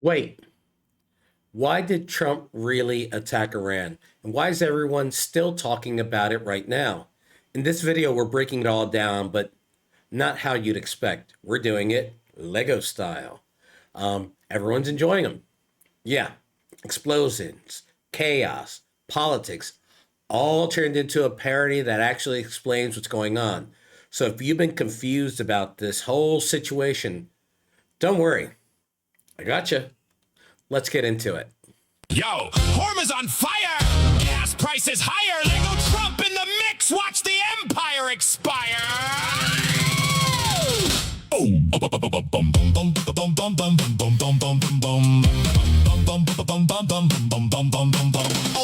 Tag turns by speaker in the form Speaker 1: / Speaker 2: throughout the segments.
Speaker 1: Wait, why did Trump really attack Iran? And why is everyone still talking about it right now? In this video, we're breaking it all down, but not how you'd expect. We're doing it Lego style. Everyone's enjoying them. Yeah, explosions, chaos, politics, all turned into a parody that actually explains what's going on. So if you've been confused about this whole situation, don't worry. I gotcha. Let's get into it.
Speaker 2: Yo, Hormuz on fire! Gas prices higher! Lego Trump in the mix! Watch the empire expire! Old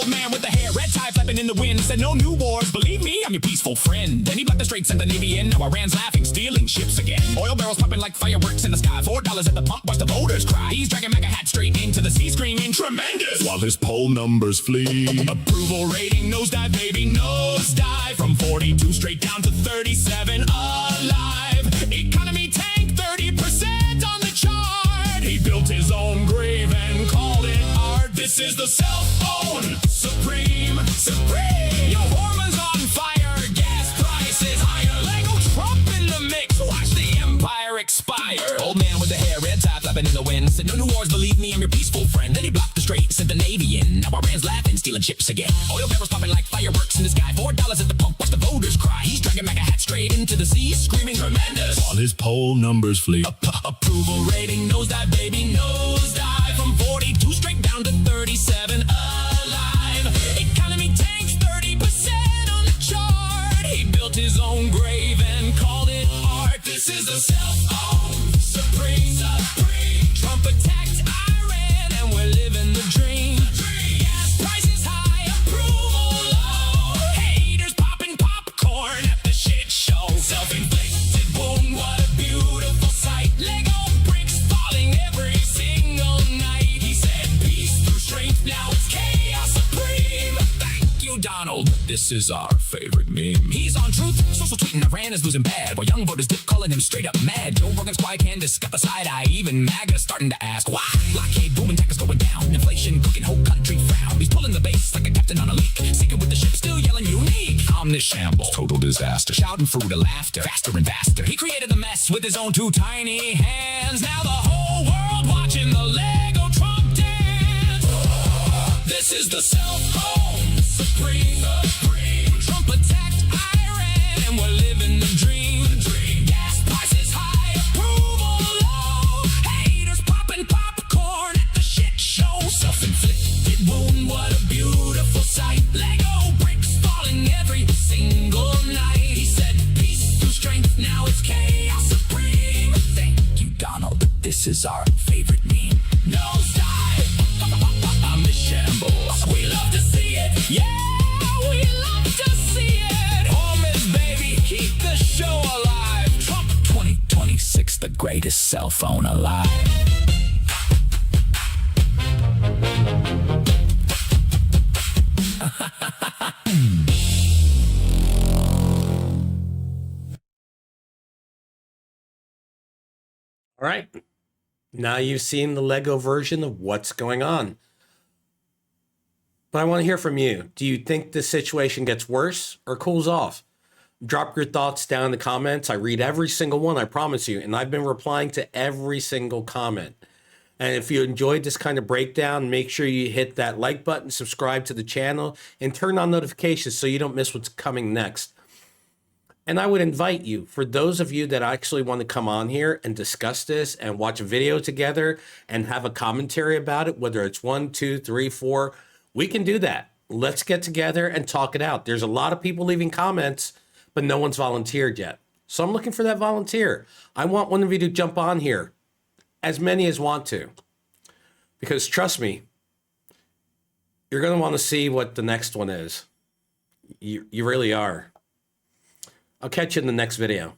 Speaker 2: man with the hair, red tie flapping in the wind, said no new wars, believe me, I'm your peaceful friend. Then he blocked the Strait, sent the Navy in, now Iran's laughing, stealing ships again. Oil barrels popping like fireworks in the sky, $4 at the pump, watch the voters cry. He's dragging MAGA hat straight into the sea, screaming tremendous, while his poll numbers flee. Approval rating nosedive, baby, nosedive, from 42 straight down to 37 alive. Economy tank, 30% on the chart. He built his own grave and called it art. This is the cell-phone supreme. Yo, Hormuz on fire, gas prices higher. Lego Trump in the mix, watch the empire expire. Old man with the hair, red tie flapping in the wind, said no new wars, believe me, I'm your peaceful friend. Then he blocked the Strait, sent the Navy in, now Iran's laughing, stealing ships again. Oil barrels popping like fireworks in the sky, $4 at the pump, watch the voters cry. He's dragging MAGA hat straight into the sea, screaming tremendous, while his poll numbers flee. Approval rating nosedive, baby, nosedive, from 42 straight down to 37 alive. Economy tanks, 30% on the chart. He built his own grave and called it art. This is the self-owned supreme. Trump attacked Iran and we're living the dream. Gas prices high, approval low. Haters popping popcorn at the shit show. Self-inflicted wound, what a beautiful sight. Lego bricks falling every single night. He said peace through strength, now it's chaos supreme. Thank you, Donald. This is our favorite meme. He's on truth, social tweeting Iran is losing bad, while young voters dip calling him straight up mad. Joe Rogan's quiet Candace got the side eye, even MAGA starting to ask why. Blockade booming, tech is going down, inflation cooking, whole country frown. He's pulling the base like a captain on a leak, sinking with the ship, still yelling unique. Omnis shambles, total disaster, shouting through the laughter, faster and faster. He created the mess with his own two tiny hands. Now the whole world watching the Lego Trump dance. This is the cell-phone supreme. Trump attacked Iran and we're living the dream. Gas prices high, approval low. Haters popping popcorn at the shit show. Self-inflicted wound, what a beautiful sight. Lego bricks falling every single night. He said peace through strength, now it's chaos supreme. Thank you, Donald, this is our favorite meme. Nosedive, I'm the shambles. We love to see it, yeah, we love to see it. Hormuz, baby, keep the show alive. Trump 2026, the greatest cell phone alive.
Speaker 1: All right. Now you've seen the Lego version of what's going on. But I want to hear from you. Do you think this situation gets worse or cools off? Drop your thoughts down in the comments. I read every single one, I promise you. And I've been replying to every single comment. And if you enjoyed this kind of breakdown, make sure you hit that like button, subscribe to the channel, and turn on notifications so you don't miss what's coming next. And I would invite you, for those of you that actually want to come on here and discuss this and watch a video together and have a commentary about it, whether it's 1, 2, 3, 4, we can do that. Let's get together and talk it out. There's a lot of people leaving comments, but no one's volunteered yet. So I'm looking for that volunteer. I want one of you to jump on here, as many as want to. Because trust me, you're going to want to see what the next one is. You really are. I'll catch you in the next video.